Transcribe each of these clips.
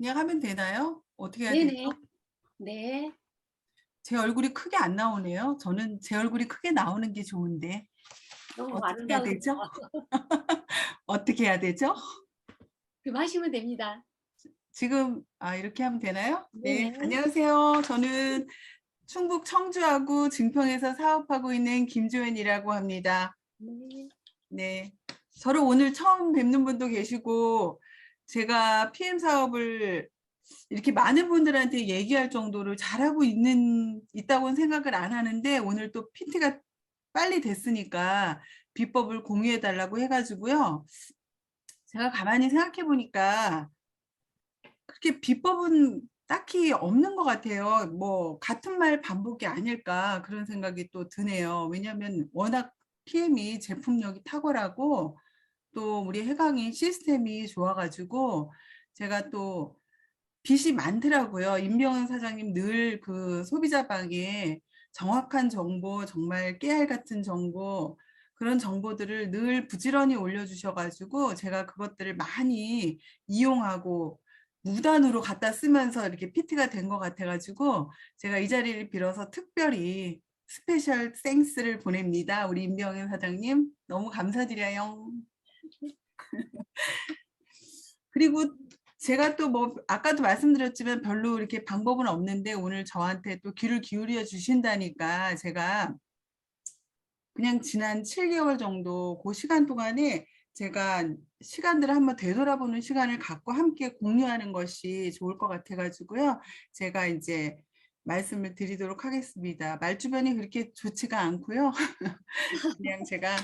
그냥 하면 되나요? 어떻게 해야 되죠? 네네. 네. 제 얼굴이 크게 안 나오네요. 저는 제 얼굴이 크게 나오는 게 좋은데 너무 어떻게 해야 아름다우세요. 되죠? 어떻게 해야 되죠? 그럼 하시면 됩니다. 지금 이렇게 하면 되나요? 네, 네네. 안녕하세요. 저는 충북 청주하고 증평에서 사업하고 있는 김조연이라고 합니다. 네. 네, 저를 오늘 처음 뵙는 분도 계시고 제가 PM 사업을 이렇게 많은 분들한테 얘기할 정도로 잘하고 있다고는 생각을 안 하는데 오늘 또 PT가 빨리 됐으니까 비법을 공유해 달라고 해가지고요. 제가 가만히 생각해 보니까 그렇게 비법은 딱히 없는 것 같아요. 뭐 같은 말 반복이 아닐까 그런 생각이 또 드네요. 왜냐하면 워낙 PM이 제품력이 탁월하고 또 우리 해강이 시스템이 좋아가지고 제가 또 빚이 많더라고요. 임병헌 사장님 늘 그 소비자방에 정확한 정보, 정말 깨알 같은 정보, 그런 정보들을 늘 부지런히 올려주셔가지고 제가 그것들을 많이 이용하고 무단으로 갖다 쓰면서 이렇게 PT가 된 것 같아가지고 제가 이 자리를 빌어서 특별히 스페셜 땡스를 보냅니다. 우리 임병헌 사장님 너무 감사드려요. 그리고 제가 또 뭐 아까도 말씀드렸지만 별로 이렇게 방법은 없는데 오늘 저한테 또 귀를 기울여 주신다니까 제가 그냥 지난 7개월 정도 그 시간 동안에 제가 시간들을 한번 되돌아보는 시간을 갖고 함께 공유하는 것이 좋을 것 같아가지고요. 제가 이제 말씀을 드리도록 하겠습니다. 말주변이 그렇게 좋지가 않고요. 그냥 제가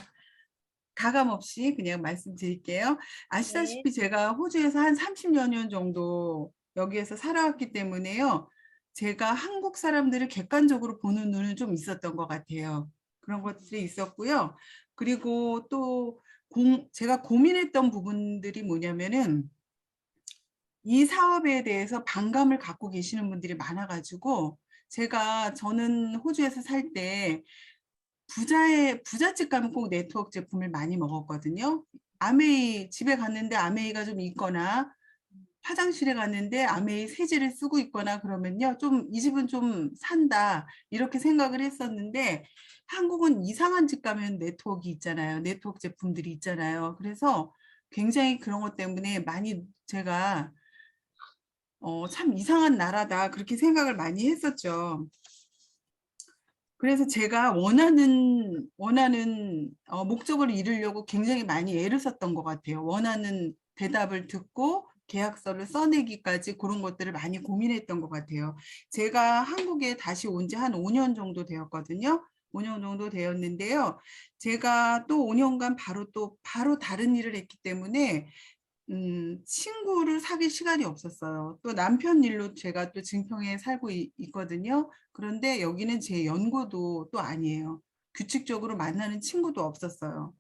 가감 없이 그냥 말씀드릴게요. 네. 아시다시피 제가 호주에서 한 30여 년 정도 여기에서 살아왔기 때문에요. 제가 한국 사람들을 객관적으로 보는 눈은 좀 있었던 것 같아요. 그런 것들이 있었고요. 그리고 또 제가 고민했던 부분들이 뭐냐면은 이 사업에 대해서 반감을 갖고 계시는 분들이 많아가지고 저는 호주에서 살때 부잣집 가면 꼭 네트워크 제품을 많이 먹었거든요. 아메이 집에 갔는데 아메이가 좀 있거나 화장실에 갔는데 아메이 세제를 쓰고 있거나 그러면요. 좀 이 집은 좀 산다. 이렇게 생각을 했었는데 한국은 이상한 집 가면 네트워크 있잖아요. 네트워크 제품들이 있잖아요. 그래서 굉장히 그런 것 때문에 많이 제가 참 이상한 나라다. 그렇게 생각을 많이 했었죠. 그래서 제가 원하는 목적을 이루려고 굉장히 많이 애를 썼던 것 같아요. 원하는 대답을 듣고 계약서를 써내기까지 그런 것들을 많이 고민했던 것 같아요. 제가 한국에 다시 온 지 한 5년 정도 되었거든요. 5년 정도 되었는데요. 제가 또 5년간 바로 다른 일을 했기 때문에 친구를 사귈 시간이 없었어요. 또 남편 일로 제가 또 증평에 살고 있거든요. 그런데 여기는 제 연고도 또 아니에요. 규칙적으로 만나는 친구도 없었어요.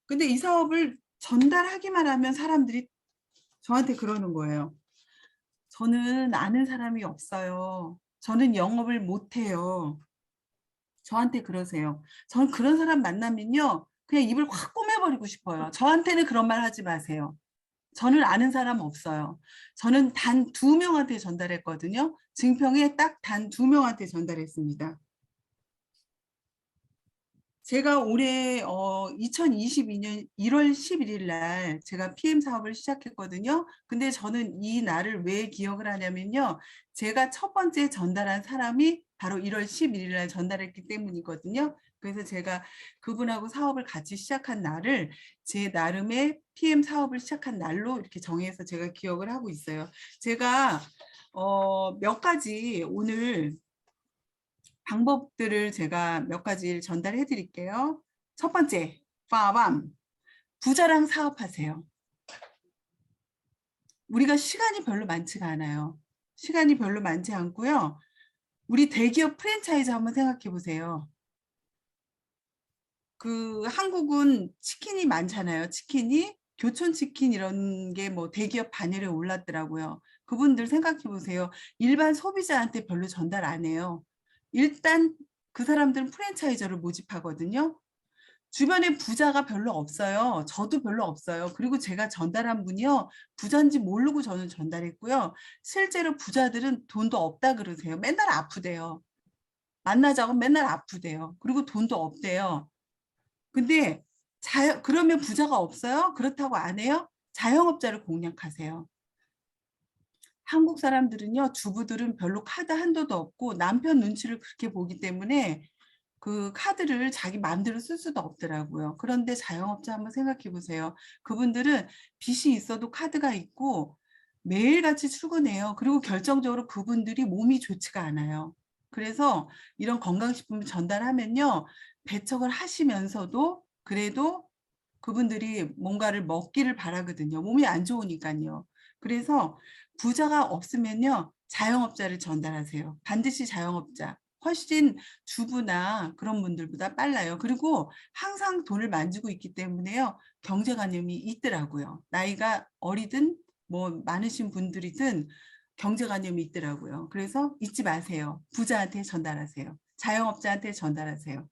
근데 이 사업을 전달하기만 하면 사람들이 저한테 그러는 거예요. 저는 아는 사람이 없어요. 저는 영업을 못해요. 저한테 그러세요. 전 그런 사람 만나면요. 그냥 입을 확 꼬매버리고 싶어요. 저한테는 그런 말 하지 마세요. 저는 아는 사람 없어요. 저는 단 2명한테 전달했거든요. 증평에 딱 단 2명한테 전달했습니다. 제가 올해 2022년 1월 11일 날 제가 PM 사업을 시작했거든요. 근데 저는 이 날을 왜 기억을 하냐면요. 제가 첫 번째 전달한 사람이 바로 1월 11일 날 전달했기 때문이거든요. 그래서 제가 그분하고 사업을 같이 시작한 날을 제 나름의 PM 사업을 시작한 날로 이렇게 정해서 제가 기억을 하고 있어요. 제가 몇 가지 오늘 방법들을 제가 몇 가지 전달해 드릴게요. 첫 번째, 빠밤. 부자랑 사업하세요. 우리가 시간이 별로 많지가 않아요. 시간이 별로 많지 않고요. 우리 대기업 프랜차이즈 한번 생각해 보세요. 그 한국은 치킨이 많잖아요. 치킨이 교촌 치킨 이런 게 뭐 대기업 바늘에 올랐더라고요. 그분들 생각해 보세요. 일반 소비자한테 별로 전달 안 해요. 일단 그 사람들은 프랜차이저를 모집하거든요. 주변에 부자가 별로 없어요. 저도 별로 없어요. 그리고 제가 전달한 분이요. 부자인지 모르고 저는 전달했고요. 실제로 부자들은 돈도 없다 그러세요. 맨날 아프대요. 만나자고 맨날 아프대요. 그리고 돈도 없대요. 근데 그러면 부자가 없어요? 그렇다고 안 해요? 자영업자를 공략하세요. 한국 사람들은요, 주부들은 별로 카드 한도도 없고 남편 눈치를 그렇게 보기 때문에 그 카드를 자기 마음대로 쓸 수도 없더라고요. 그런데 자영업자 한번 생각해 보세요. 그분들은 빚이 있어도 카드가 있고 매일같이 출근해요. 그리고 결정적으로 그분들이 몸이 좋지가 않아요. 그래서 이런 건강식품을 전달하면요. 배척을 하시면서도 그래도 그분들이 뭔가를 먹기를 바라거든요. 몸이 안 좋으니까요. 그래서 부자가 없으면요. 자영업자를 전달하세요. 반드시 자영업자. 훨씬 주부나 그런 분들보다 빨라요. 그리고 항상 돈을 만지고 있기 때문에요. 경제관념이 있더라고요. 나이가 어리든 뭐 많으신 분들이든 경제관념이 있더라고요. 그래서 잊지 마세요. 부자한테 전달하세요. 자영업자한테 전달하세요.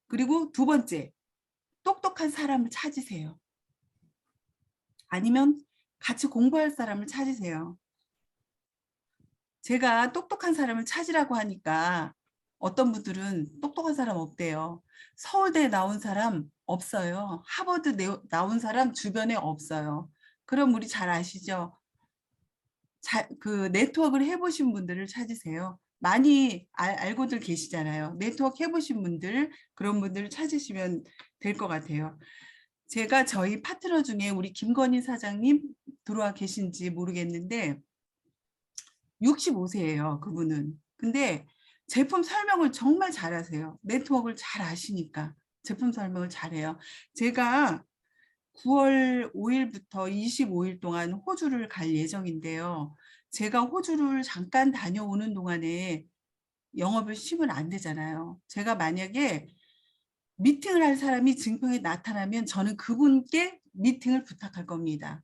그리고 두 번째, 똑똑한 사람을 찾으세요. 아니면 같이 공부할 사람을 찾으세요. 제가 똑똑한 사람을 찾으라고 하니까 어떤 분들은 똑똑한 사람 없대요. 서울대 나온 사람 없어요. 하버드 나온 사람 주변에 없어요. 그럼 우리 잘 아시죠? 그 네트워크를 해보신 분들을 찾으세요. 많이 알고들 계시잖아요. 네트워크 해보신 분들, 그런 분들을 찾으시면 될 것 같아요. 제가 저희 파트너 중에 우리 김건희 사장님 들어와 계신지 모르겠는데 65세예요, 그분은. 근데 제품 설명을 정말 잘하세요. 네트워크를 잘 아시니까 제품 설명을 잘해요. 제가 9월 5일부터 25일 동안 호주를 갈 예정인데요. 제가 호주를 잠깐 다녀오는 동안에 영업을 쉬면 안 되잖아요. 제가 만약에 미팅을 할 사람이 증평에 나타나면 저는 그분께 미팅을 부탁할 겁니다.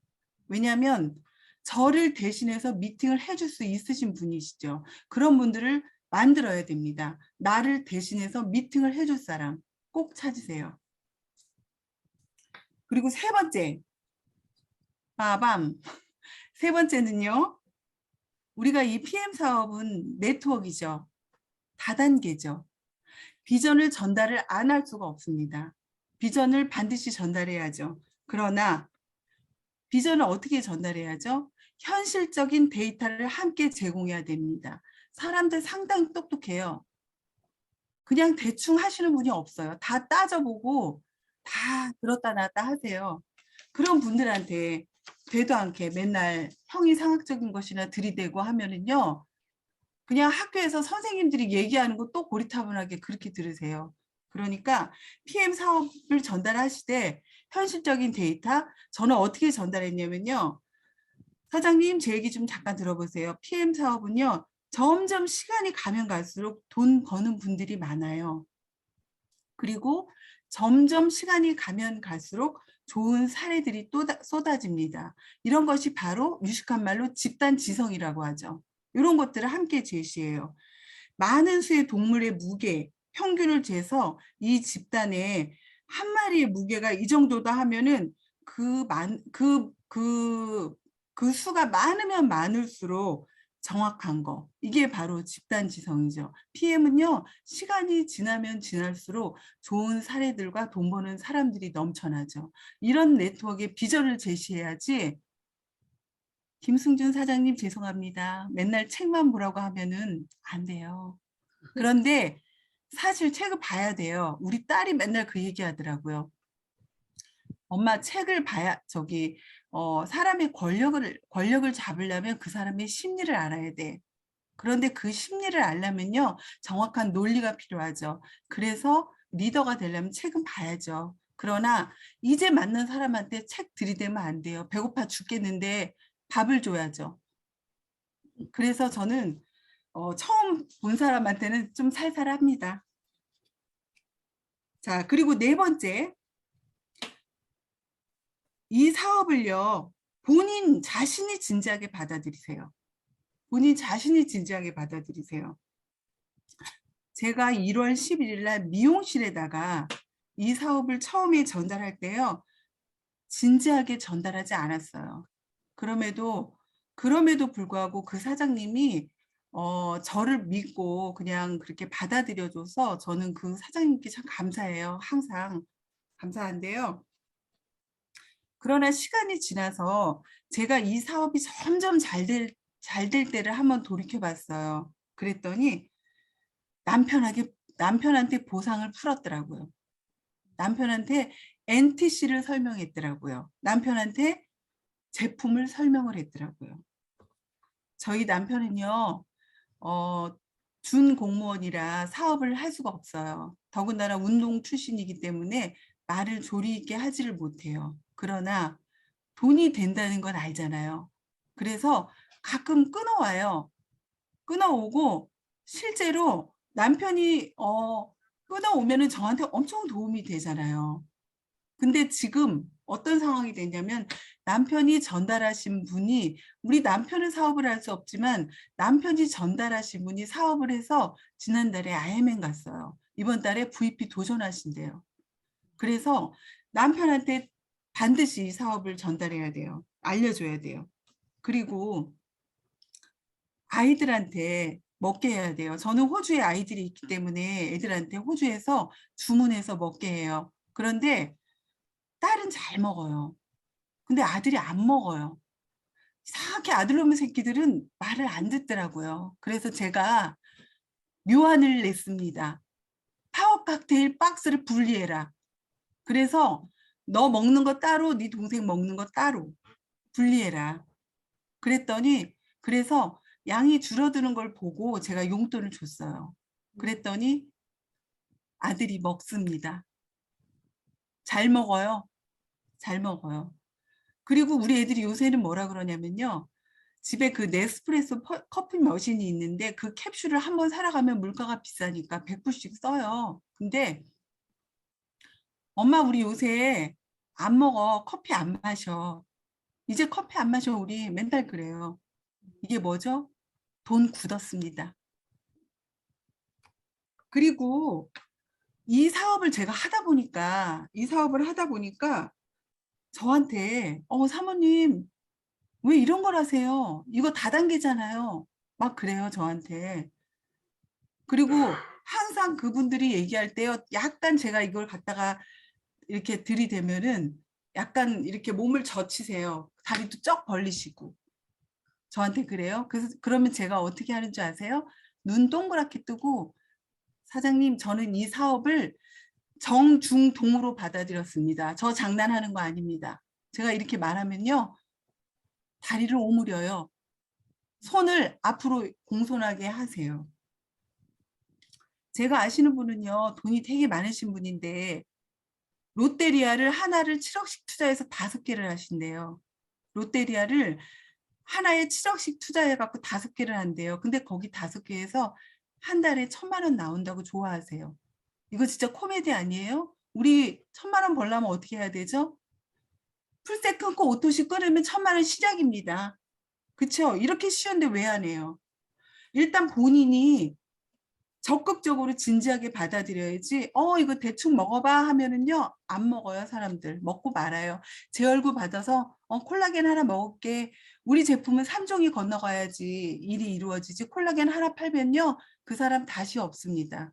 왜냐하면 저를 대신해서 미팅을 해줄 수 있으신 분이시죠. 그런 분들을 만들어야 됩니다. 나를 대신해서 미팅을 해줄 사람 꼭 찾으세요. 그리고 세 번째, 빠밤. 세 번째는요. 우리가 이 PM 사업은 네트워크이죠. 다단계죠. 비전을 전달을 안 할 수가 없습니다. 비전을 반드시 전달해야죠. 그러나 비전을 어떻게 전달해야죠? 현실적인 데이터를 함께 제공해야 됩니다. 사람들 상당히 똑똑해요. 그냥 대충 하시는 분이 없어요. 다 따져보고 다 들었다 놨다 하세요. 그런 분들한테 되도 않게 맨날 형이상학적인 것이나 들이대고 하면은요. 그냥 학교에서 선생님들이 얘기하는 거 또 고리타분하게 그렇게 들으세요. 그러니까 PM 사업을 전달하실 때 현실적인 데이터 저는 어떻게 전달했냐면요. 사장님 제 얘기 좀 잠깐 들어보세요. PM 사업은요. 점점 시간이 가면 갈수록 돈 버는 분들이 많아요. 그리고 점점 시간이 가면 갈수록 좋은 사례들이 또 쏟아집니다. 이런 것이 바로 유식한 말로 집단 지성이라고 하죠. 이런 것들을 함께 제시해요. 많은 수의 동물의 무게, 평균을 재서 이 집단에 한 마리의 무게가 이 정도다 하면은 그 수가 많으면 많을수록 정확한 거. 이게 바로 집단 지성이죠. PM은요, 시간이 지나면 지날수록 좋은 사례들과 돈 버는 사람들이 넘쳐나죠. 이런 네트워크의 비전을 제시해야지 김승준 사장님 죄송합니다. 맨날 책만 보라고 하면은 안 돼요. 그런데 사실 책을 봐야 돼요. 우리 딸이 맨날 그 얘기 하더라고요. 엄마 책을 봐야 사람의 권력을 잡으려면 그 사람의 심리를 알아야 돼. 그런데 그 심리를 알려면요. 정확한 논리가 필요하죠. 그래서 리더가 되려면 책은 봐야죠. 그러나 이제 만난 사람한테 책 들이대면 안 돼요. 배고파 죽겠는데 밥을 줘야죠. 그래서 저는 처음 본 사람한테는 좀 살살합니다. 자, 그리고 네 번째, 이 사업을요, 본인 자신이 진지하게 받아들이세요. 본인 자신이 진지하게 받아들이세요. 제가 1월 11일 날 미용실에다가 이 사업을 처음에 전달할 때요. 진지하게 전달하지 않았어요. 그럼에도 불구하고 그 사장님이 저를 믿고 그냥 그렇게 받아들여줘서 저는 그 사장님께 참 감사해요. 항상 감사한데요. 그러나 시간이 지나서 제가 이 사업이 점점 잘 될 때를 한번 돌이켜 봤어요. 그랬더니 남편한테 보상을 풀었더라고요. 남편한테 NTC를 설명했더라고요. 남편한테 제품을 설명을 했더라고요. 저희 남편은요, 어, 준 공무원이라 사업을 할 수가 없어요. 더군다나 운동 출신이기 때문에 말을 조리 있게 하지를 못해요. 그러나 돈이 된다는 건 알잖아요. 그래서 가끔 끊어와요. 끊어오고 실제로 남편이 끊어오면은 저한테 엄청 도움이 되잖아요. 근데 지금 어떤 상황이 됐냐면 남편이 전달하신 분이 우리 남편은 사업을 할 수 없지만 남편이 전달하신 분이 사업을 해서 지난달에 아이엠 갔어요. 이번 달에 VP 도전하신대요. 그래서 남편한테 반드시 이 사업을 전달해야 돼요. 알려줘야 돼요. 그리고 아이들한테 먹게 해야 돼요. 저는 호주에 아이들이 있기 때문에 애들한테 호주에서 주문해서 먹게 해요. 그런데 딸은 잘 먹어요. 근데 아들이 안 먹어요. 이상하게 아들놈의 새끼들은 말을 안 듣더라고요. 그래서 제가 묘안을 냈습니다. 파워 칵테일 박스를 분리해라. 그래서 너 먹는 거 따로, 네 동생 먹는 거 따로 분리해라. 그래서 양이 줄어드는 걸 보고 제가 용돈을 줬어요. 그랬더니 아들이 먹습니다. 잘 먹어요. 잘 먹어요. 그리고 우리 애들이 요새는 뭐라 그러냐면요. 집에 그 네스프레소 커피 머신이 있는데 그 캡슐을 한번 사러 가면 물가가 비싸니까 100불씩 써요. 근데 엄마 우리 요새 안 먹어. 커피 안 마셔. 이제 커피 안 마셔. 우리 맨날 그래요. 이게 뭐죠? 돈 굳었습니다. 그리고 이 사업을 하다 보니까 저한테 사모님 왜 이런 걸 하세요? 이거 다단계잖아요. 막 그래요, 저한테. 그리고 항상 그분들이 얘기할 때요, 약간 제가 이걸 갖다가 이렇게 들이대면은 약간 이렇게 몸을 젖히세요. 다리도 쩍 벌리시고. 저한테 그래요. 그래서 그러면 제가 어떻게 하는 줄 아세요? 눈 동그랗게 뜨고, 사장님, 저는 이 사업을 정중동으로 받아들였습니다. 저 장난하는 거 아닙니다. 제가 이렇게 말하면요, 다리를 오므려요. 손을 앞으로 공손하게 하세요. 제가 아시는 분은요, 돈이 되게 많으신 분인데 롯데리아를 하나를 7억씩 투자해서 5개를 하신대요. 롯데리아를 하나에 7억씩 투자해갖고 5개를 한대요. 근데 거기 5개에서 한 달에 1,000만 원 나온다고 좋아하세요. 이거 진짜 코미디 아니에요? 우리 1,000만 원 벌려면 어떻게 해야 되죠? 풀세 끊고 오토시 끊으면 1,000만 원 시작입니다. 그쵸? 이렇게 쉬운데 왜 안 해요? 일단 본인이 적극적으로 진지하게 받아들여야지 이거 대충 먹어봐 하면은요 안 먹어요. 사람들 먹고 말아요. 제 얼굴 받아서 콜라겐 하나 먹을게. 우리 제품은 3종이 건너가야지 일이 이루어지지. 콜라겐 하나 팔면요 그 사람 다시 없습니다.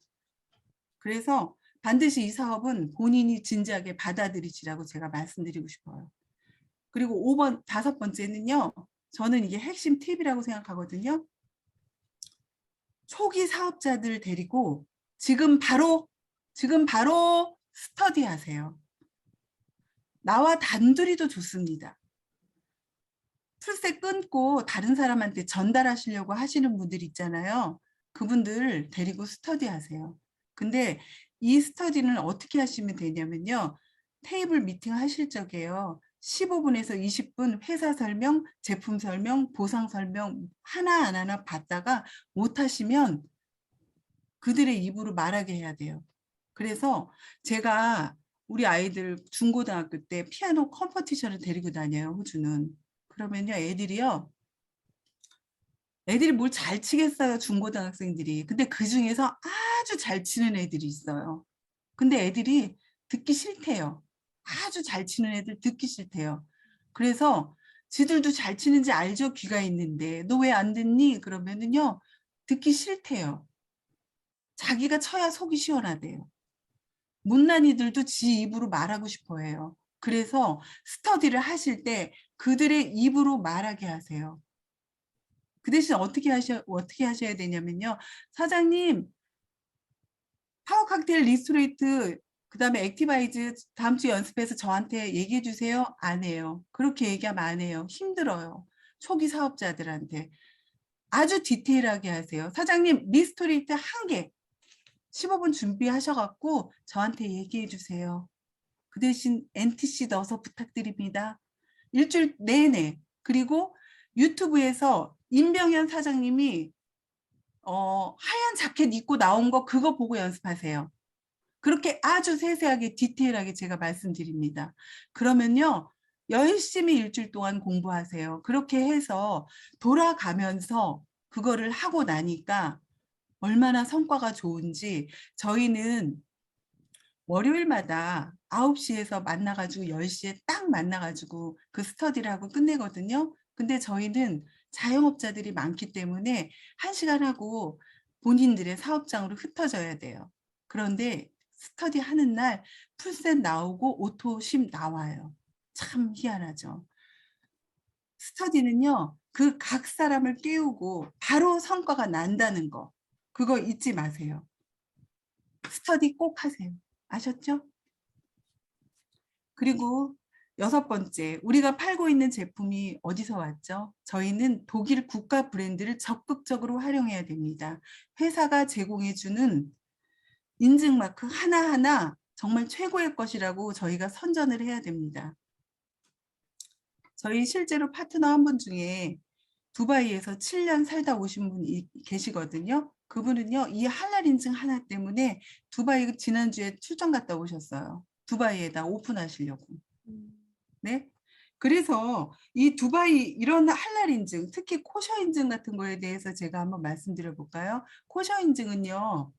그래서 반드시 이 사업은 본인이 진지하게 받아들이시라고 제가 말씀드리고 싶어요. 그리고 5번째는요, 저는 이게 핵심 팁이라고 생각하거든요. 초기 사업자들 데리고 지금 바로 스터디 하세요. 나와 단둘이도 좋습니다. 풀세 끊고 다른 사람한테 전달하시려고 하시는 분들 있잖아요. 그분들 데리고 스터디 하세요. 근데 이 스터디는 어떻게 하시면 되냐면요. 테이블 미팅 하실 적에요. 15분에서 20분 회사 설명, 제품 설명, 보상 설명 하나 안 하나 받다가 못하시면 그들의 입으로 말하게 해야 돼요. 그래서 제가 우리 아이들 중고등학교 때 피아노 컴퍼티션을 데리고 다녀요. 호주는. 그러면요 애들이 뭘 잘 치겠어요. 중고등학생들이. 근데 그중에서 아주 잘 치는 애들이 있어요. 근데 애들이 듣기 싫대요. 아주 잘 치는 애들 듣기 싫대요. 그래서 지들도 잘 치는지 알죠? 귀가 있는데 너 왜 안 듣니? 그러면은요 듣기 싫대요. 자기가 쳐야 속이 시원하대요. 못난이들도 지 입으로 말하고 싶어 해요. 그래서 스터디를 하실 때 그들의 입으로 말하게 하세요. 그 대신 어떻게 하셔야 되냐면요. 사장님, 파워 칵테일 리스토레이트, 그 다음에 액티바이즈 다음 주 연습해서 저한테 얘기해 주세요. 안 해요. 그렇게 얘기하면 안 해요. 힘들어요. 초기 사업자들한테. 아주 디테일하게 하세요. 사장님, 리스토레이트 한 개, 15분 준비하셔갖고 저한테 얘기해 주세요. 그 대신 NTC 넣어서 부탁드립니다. 일주일 내내. 그리고 유튜브에서 임병현 사장님이 하얀 자켓 입고 나온 거 그거 보고 연습하세요. 그렇게 아주 세세하게 디테일하게 제가 말씀드립니다. 그러면요. 열심히 일주일 동안 공부하세요. 그렇게 해서 돌아가면서 그거를 하고 나니까 얼마나 성과가 좋은지 저희는 월요일마다 9시에서 만나가지고 10시에 딱 만나가지고 그 스터디를 하고 끝내거든요. 근데 저희는 자영업자들이 많기 때문에 1시간 하고 본인들의 사업장으로 흩어져야 돼요. 그런데 스터디 하는 날 풀셋 나오고 오토심 나와요. 참 희한하죠. 스터디는요, 그 각 사람을 깨우고 바로 성과가 난다는 거. 그거 잊지 마세요. 스터디 꼭 하세요. 아셨죠? 그리고 6번째, 우리가 팔고 있는 제품이 어디서 왔죠? 저희는 독일 국가 브랜드를 적극적으로 활용해야 됩니다. 회사가 제공해주는 인증마크 하나하나 정말 최고의 것이라고 저희가 선전을 해야 됩니다. 저희 실제로 파트너 한 분 중에 두바이에서 7년 살다 오신 분이 계시거든요. 그분은요, 이 할랄 인증 하나 때문에 두바이 지난주에 출장 갔다 오셨어요. 두바이에다 오픈하시려고. 네. 그래서 이 두바이 이런 할랄 인증, 특히 코셔 인증 같은 거에 대해서 제가 한번 말씀드려 볼까요? 코셔 인증은요,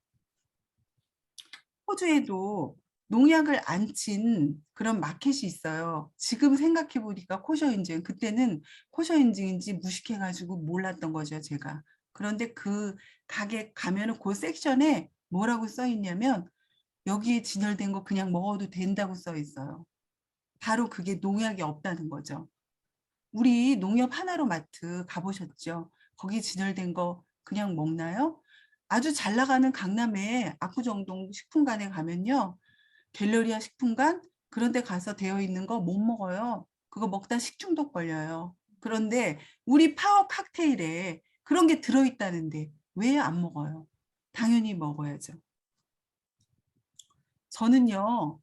호주에도 농약을 안 친 그런 마켓이 있어요. 지금 생각해 보니까 코셔 인증, 그때는 코셔 인증인지 무식해가지고 몰랐던 거죠, 제가. 그런데 그 가게 가면은 그 섹션에 뭐라고 써 있냐면 여기에 진열된 거 그냥 먹어도 된다고 써 있어요. 바로 그게 농약이 없다는 거죠. 우리 농협 하나로 마트 가보셨죠? 거기 진열된 거 그냥 먹나요? 아주 잘 나가는 강남의 압구정동 식품관에 가면요. 갤러리아 식품관 그런 데 가서 되어 있는 거 못 먹어요. 그거 먹다 식중독 걸려요. 그런데 우리 파워 칵테일에 그런 게 들어있다는데 왜 안 먹어요? 당연히 먹어야죠. 저는요.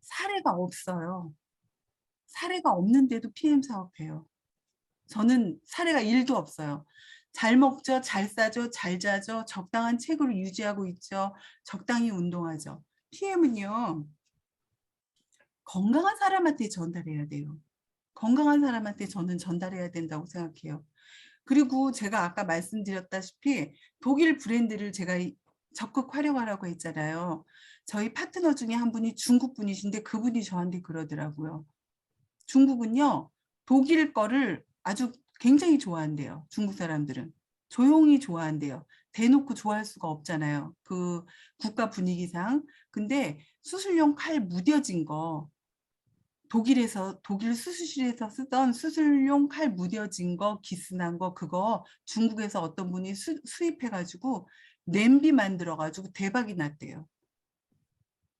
사례가 없어요. 사례가 없는데도 PM 사업해요. 저는 사례가 1도 없어요. 잘 먹죠, 잘 싸죠, 잘 자죠, 적당한 체구를 유지하고 있죠, 적당히 운동하죠. PM은요, 건강한 사람한테 전달해야 돼요. 건강한 사람한테 저는 전달해야 된다고 생각해요. 그리고 제가 아까 말씀드렸다시피 독일 브랜드를 제가 적극 활용하라고 했잖아요. 저희 파트너 중에 한 분이 중국 분이신데 그분이 저한테 그러더라고요. 중국은요, 독일 거를 아주 굉장히 좋아한대요. 중국 사람들은. 조용히 좋아한대요. 대놓고 좋아할 수가 없잖아요. 그 국가 분위기상. 근데 수술용 칼 무뎌진 거, 독일 수술실에서 쓰던 수술용 칼 무뎌진 거, 기스난 거, 그거 중국에서 어떤 분이 수입해가지고 냄비 만들어가지고 대박이 났대요.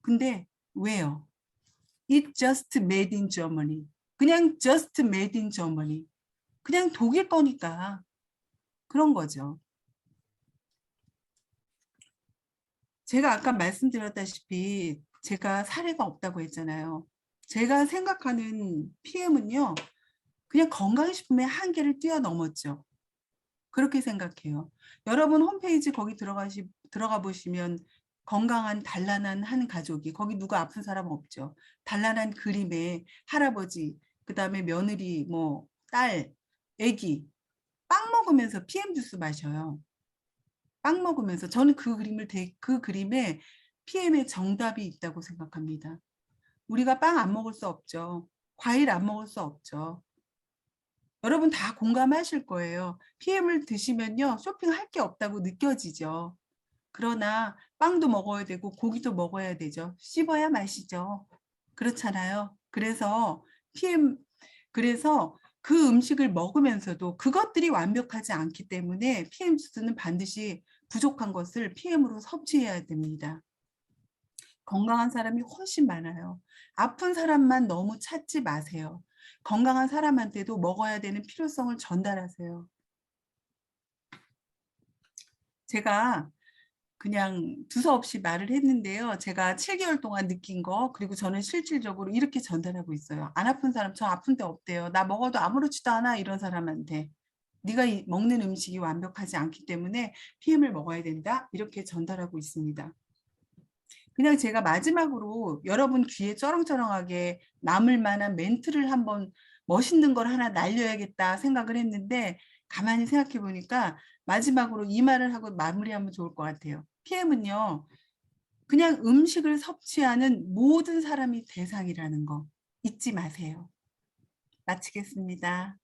근데 왜요? It just made in Germany. 그냥 just made in Germany. 그냥 독일 거니까 그런 거죠. 제가 아까 말씀드렸다시피 제가 사례가 없다고 했잖아요. 제가 생각하는 PM은요. 그냥 건강식품의 한계를 뛰어넘었죠. 그렇게 생각해요. 여러분 홈페이지 거기 들어가 보시면 건강한 단란한 한 가족이 거기 누가 아픈 사람 없죠. 단란한 그림에 할아버지, 그다음에 며느리, 뭐 딸, 아기 빵 먹으면서 PM 주스 마셔요. 빵 먹으면서 저는 그 그림에 PM의 정답이 있다고 생각합니다. 우리가 빵 안 먹을 수 없죠. 과일 안 먹을 수 없죠. 여러분 다 공감하실 거예요. PM을 드시면요, 쇼핑할 게 없다고 느껴지죠. 그러나 빵도 먹어야 되고 고기도 먹어야 되죠. 씹어야 맛이죠. 그렇잖아요. 그래서 그 음식을 먹으면서도 그것들이 완벽하지 않기 때문에 PM 수준은 반드시 부족한 것을 PM으로 섭취해야 됩니다. 건강한 사람이 훨씬 많아요. 아픈 사람만 너무 찾지 마세요. 건강한 사람한테도 먹어야 되는 필요성을 전달하세요. 제가 그냥 두서없이 말을 했는데요. 제가 7개월 동안 느낀 거, 그리고 저는 실질적으로 이렇게 전달하고 있어요. 안 아픈 사람, 저 아픈 데 없대요. 나 먹어도 아무렇지도 않아. 이런 사람한테. 네가 먹는 음식이 완벽하지 않기 때문에 PM을 먹어야 된다. 이렇게 전달하고 있습니다. 그냥 제가 마지막으로 여러분 귀에 쩌렁쩌렁하게 남을 만한 멘트를 한번 멋있는 걸 하나 날려야겠다 생각을 했는데 가만히 생각해 보니까 마지막으로 이 말을 하고 마무리하면 좋을 것 같아요. PM은요, 그냥 음식을 섭취하는 모든 사람이 대상이라는 거 잊지 마세요. 마치겠습니다.